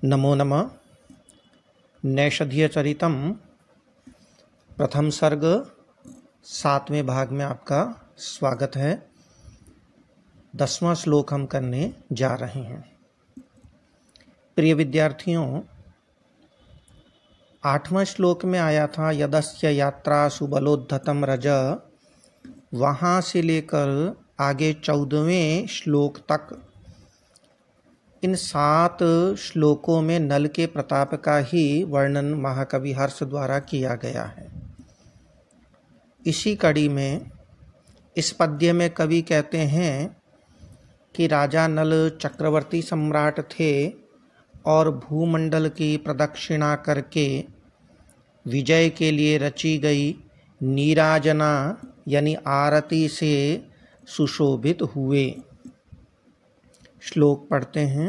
नमो नमः। नैषधीयचरितम प्रथम सर्ग 7वें भाग में आपका स्वागत है। 10वां श्लोक हम करने जा रहे हैं। प्रिय विद्यार्थियों, 8वां श्लोक में आया था यदस्य यात्रा सुबलोद्धतम रज। वहाँ से लेकर आगे 14वें श्लोक तक इन 7 श्लोकों में नल के प्रताप का ही वर्णन महाकवि हर्ष द्वारा किया गया है। इसी कड़ी में इस पद्य में कवि कहते हैं कि राजा नल चक्रवर्ती सम्राट थे और भूमंडल की प्रदक्षिणा करके विजय के लिए रची गई नीराजना यानी आरती से सुशोभित हुए। श्लोक पढ़ते हैं।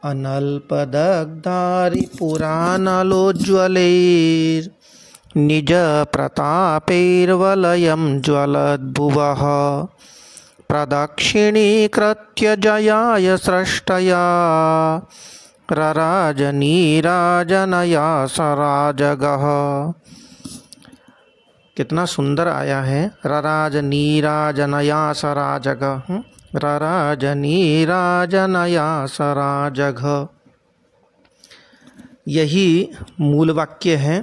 अनल्पदग्धारि पुरानलोज्ज्वलैर् निज प्रतापैर्वलयं ज्वलद्भुवः प्रदक्षिणीकृत्य जयाय सृष्टया रराज नीराजनया सराजगः। कितना सुंदर आया है। रराज नीराजनया सराजगः, रराज नीराजनया सराजग। यही मूल वाक्य है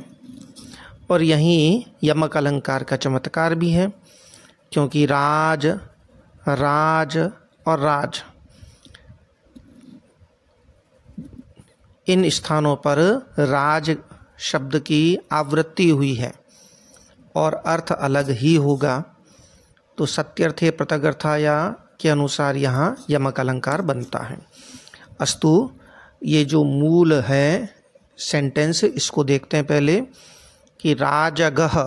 और यही यमक अलंकार का चमत्कार भी है, क्योंकि राज, राज और राज इन स्थानों पर राज शब्द की आवृत्ति हुई है और अर्थ अलग ही होगा। तो सत्यर्थे पृथगर्थाया के अनुसार यहाँ यमक अलंकार बनता है। अस्तु, ये जो मूल है सेंटेंस, इसको देखते हैं पहले कि राजगः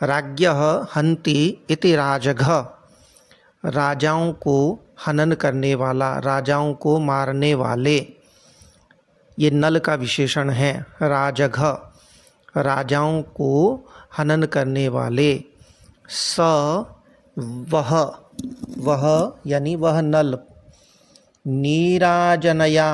राज्ञः हन्ति इति राजगः। राजाओं को हनन करने वाला, राजाओं को मारने वाले, ये नल का विशेषण है। राजगः राजाओं को हनन करने वाले। स वह यानी वह नल। नीराजनया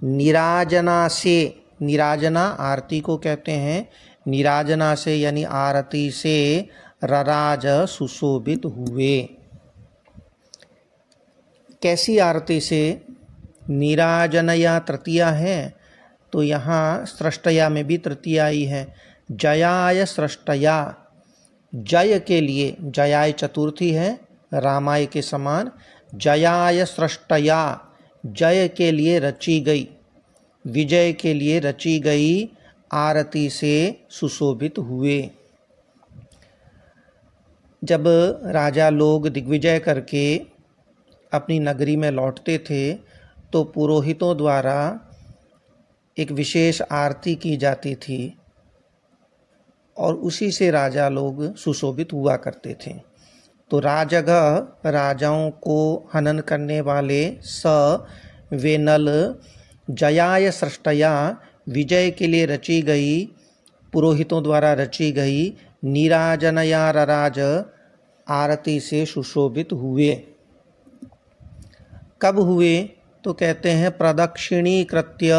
निराजना से, निराजना आरती को कहते हैं, निराजना से यानी आरती से रराज सुशोभित हुए। कैसी आरती से? निराजनया तृतीया है तो यहाँ सृष्टया में भी तृतीया आई है। जयाय सृष्टया, जय के लिए, जयाय चतुर्थी है रामाय के समान। जयाय सृष्टया जय के लिए रची गई, विजय के लिए रची गई आरती से सुशोभित हुए। जब राजा लोग दिग्विजय करके अपनी नगरी में लौटते थे तो पुरोहितों द्वारा एक विशेष आरती की जाती थी और उसी से राजा लोग सुशोभित हुआ करते थे। तो राजगः राजाओं को हनन करने वाले। स वे नल जयाय सृष्टया विजय के लिए रची गई, पुरोहितों द्वारा रची गई नीराजनया रराज आरती से सुशोभित हुए। कब हुए? तो कहते हैं प्रदक्षिणीकृत्य,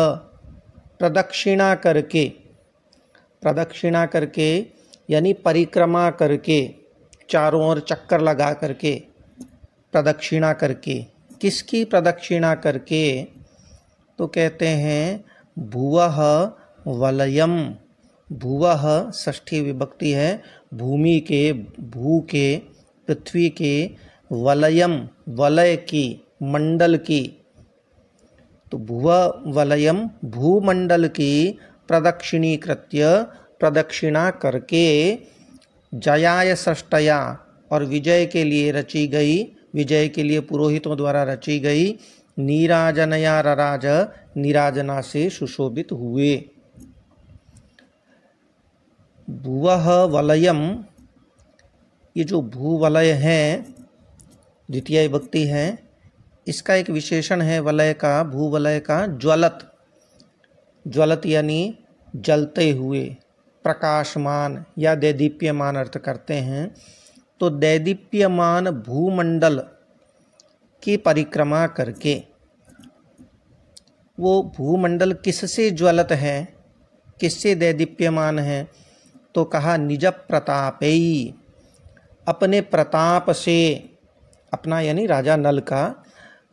प्रदक्षिणा करके, प्रदक्षिणा करके यानी परिक्रमा करके, चारों ओर चक्कर लगा करके, प्रदक्षिणा करके। किसकी प्रदक्षिणा करके? तो कहते हैं भुवः वलयम। भुवः षष्ठी विभक्ति है, भूमि के, भू के, पृथ्वी के, वलयम वलय की, मंडल की। तो भुव वलयम भूमंडल की प्रदक्षिणीकृत्य प्रदक्षिणा करके जयाय सृष्टया और विजय के लिए रची गई, विजय के लिए पुरोहितों द्वारा रची गई नीराजनया रराज नीराजना से सुशोभित हुए। भुवः वलयम, ये जो भूवलय है द्वितीय विभक्ति है, इसका एक विशेषण है वलय का, भूवलय का ज्वलत। ज्वलत यानी जलते हुए, प्रकाशमान या दैदीप्यमान अर्थ करते हैं। तो दैदीप्यमान भूमंडल की परिक्रमा करके वो भूमंडल किससे ज्वलत है, किससे दैदीप्यमान है? तो कहा निज प्रतापई, अपने प्रताप से, अपना यानी राजा नल का,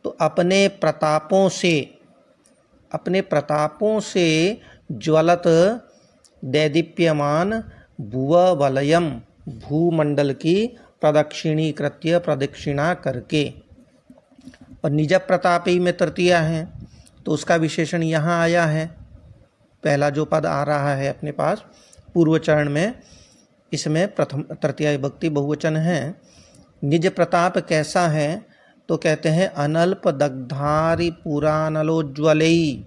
तो अपने प्रतापों से ज्वलत दैदीप्यमान भुववलयम, भूमंडल की प्रदक्षिणा करके। और निज प्रतापी में तृतीया है तो उसका विशेषण यहाँ आया है। पहला जो पद आ रहा है अपने पास पूर्व चरण में, इसमें प्रथम तृतीया विभक्ति बहुवचन है। निज प्रताप कैसा है? तो कहते हैं अनल्प दग्धारि पुरानलोज्ज्वलई।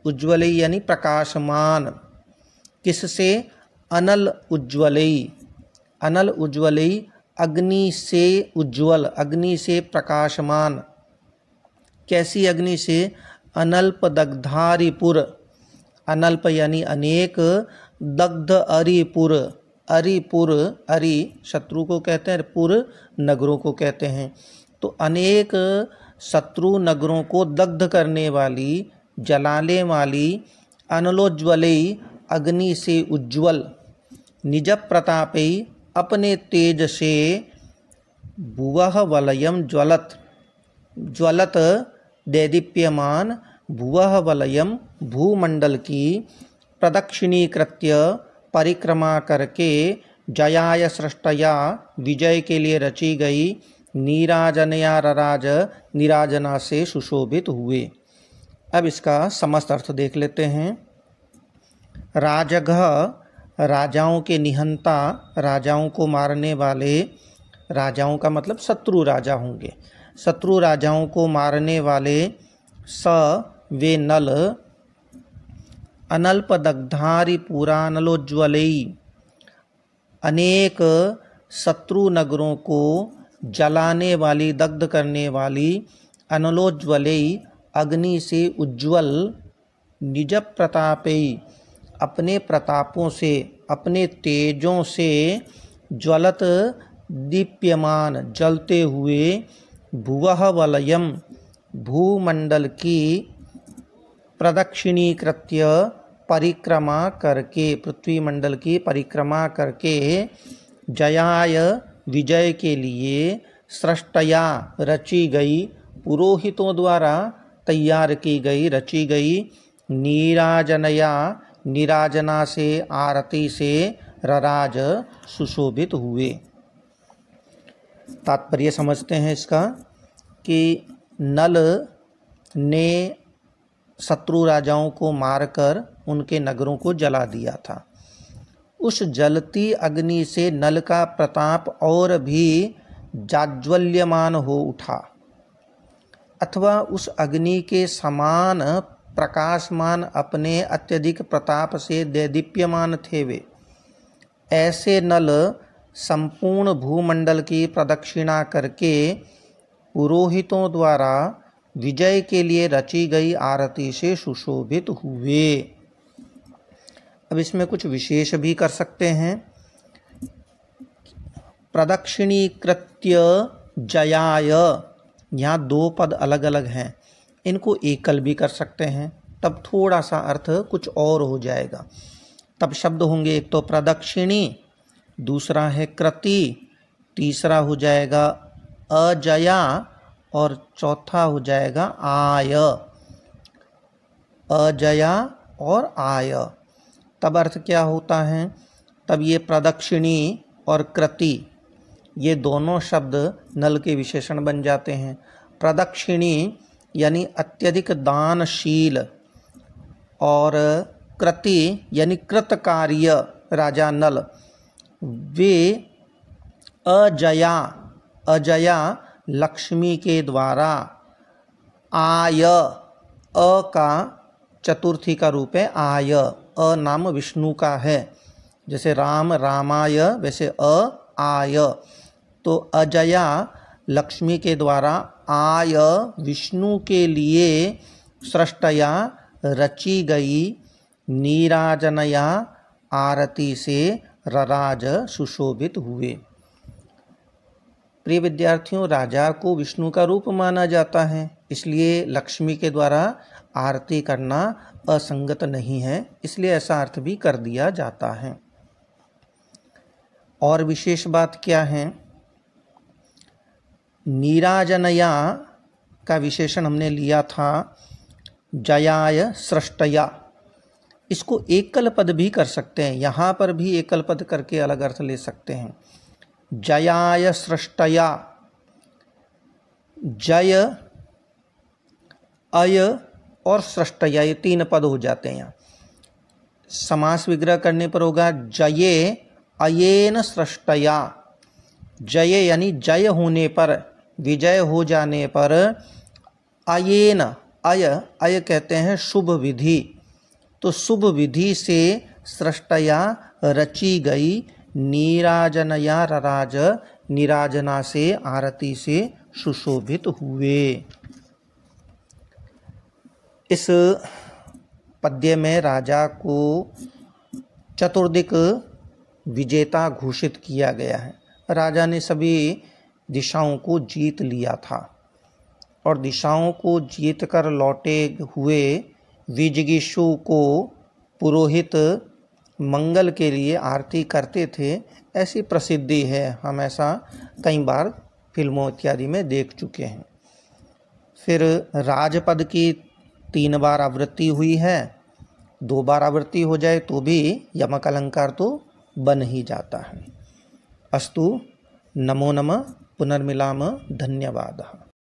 उज्ज्वलई यानी प्रकाशमान। किससे? अनल उज्ज्वलई, अग्नि से उज्ज्वल, अग्नि से प्रकाशमान। कैसी अग्नि से? अनल्प दग्धारिपुर, अनल्प यानी अनेक, दग्ध अरिपुर, अरि शत्रु को कहते हैं, पुर नगरों को कहते हैं। तो अनेक शत्रु नगरों को दग्ध करने वाली, जलाने वाली अनलोज्ज्वलई, अग्नि से उज्ज्वल, निज प्रतापै, अपने तेज से, भुवः वलयम ज्वलत दैदीप्यमान भुवः वलयम, भूमंडल की प्रदक्षिणीकृत्य, परिक्रमा करके, जयाय सृष्टया, विजय के लिए रची गई, नीराजनया रराज, निराजना से सुशोभित हुए। अब इसका समस्त अर्थ देख लेते हैं। राजगः, राजाओं के निहंता, राजाओं को मारने वाले, राजाओं का मतलब शत्रु राजा होंगे, शत्रु राजाओं को मारने वाले, स वे नल, अनल्प दग्धारि पुरानलोज्ज्वलई, अनेक शत्रु नगरों को जलाने वाली, दग्ध करने वाली, अनलोज्ज्वलई, अग्नि से उज्ज्वल, निज प्रतापै, अपने प्रतापों से, अपने तेजों से, ज्वलत दीप्यमान, जलते हुए, भुवः वलयम, भूमंडल की प्रदक्षिणीकृत्य, परिक्रमा करके, पृथ्वी मंडल की परिक्रमा करके, जयाय, विजय के लिए, सृष्टया, रची गई, पुरोहितों द्वारा तैयार की गई, रची गई, नीराजनया, निराजना से, आरती से, रराज, सुशोभित हुए। तात्पर्य समझते हैं इसका कि नल ने शत्रु राजाओं को मारकर उनके नगरों को जला दिया था। उस जलती अग्नि से नल का प्रताप और भी जाज्वल्यमान हो उठा, अथवा उस अग्नि के समान प्रकाशमान अपने अत्यधिक प्रताप से दैदीप्यमान थे वे। ऐसे नल संपूर्ण भूमंडल की प्रदक्षिणा करके, पुरोहितों द्वारा विजय के लिए रची गई आरती से सुशोभित हुए। अब इसमें कुछ विशेष भी कर सकते हैं। प्रदक्षिणीकृत्य जयाय, यहाँ दो पद अलग अलग हैं, इनको एकल भी कर सकते हैं, तब थोड़ा सा अर्थ कुछ और हो जाएगा। तब शब्द होंगे एक तो प्रदक्षिणी, दूसरा है कृति, तीसरा हो जाएगा अजया और चौथा हो जाएगा आय। अजया और आय, तब अर्थ क्या होता है? तब ये प्रदक्षिणी और कृति, ये दोनों शब्द नल के विशेषण बन जाते हैं। प्रदक्षिणी यानी अत्यधिक दानशील, और कृति यानी कृतकार्य राजा नल। वे अजया लक्ष्मी के द्वारा, आय, अ का चतुर्थी का रूप है आय, अ नाम विष्णु का है, जैसे राम रामाय वैसे आय। तो अजया लक्ष्मी के द्वारा, आय विष्णु के लिए, सृष्टया रची गई, नीराजनया आरती से रराज सुशोभित हुए। प्रिय विद्यार्थियों, राजा को विष्णु का रूप माना जाता है, इसलिए लक्ष्मी के द्वारा आरती करना असंगत नहीं है, इसलिए ऐसा अर्थ भी कर दिया जाता है। और विशेष बात क्या है, नीराजनया का विशेषण हमने लिया था जयाय सृष्टया, इसको एकल पद भी कर सकते हैं, यहाँ पर भी एकल पद करके अलग अर्थ ले सकते हैं। जयाय सृष्टया, जय, अय और सृष्टया, ये 3 पद हो जाते हैं। यहाँ समास विग्रह करने पर होगा जये अयेन सृष्टया, जय यानी जय होने पर, विजय हो जाने पर, अयेन, अय कहते हैं शुभ विधि, तो शुभ विधि से सृष्टया रची गई, नीराजनया रराज, निराजना से, आरती से सुशोभित हुए। इस पद्य में राजा को चतुर्दिक विजेता घोषित किया गया है। राजा ने सभी दिशाओं को जीत लिया था और दिशाओं को जीत कर लौटे हुए विजिगीषु को पुरोहित मंगल के लिए आरती करते थे, ऐसी प्रसिद्धि है। हम ऐसा कई बार फिल्मों इत्यादि में देख चुके हैं। फिर राजपद की 3 बार आवृत्ति हुई है, 2 बार आवृत्ति हो जाए तो भी यमक अलंकार तो बन ही जाता है। अस्तु, नमो नमः, पुनर्मिलामः, धन्यवादः।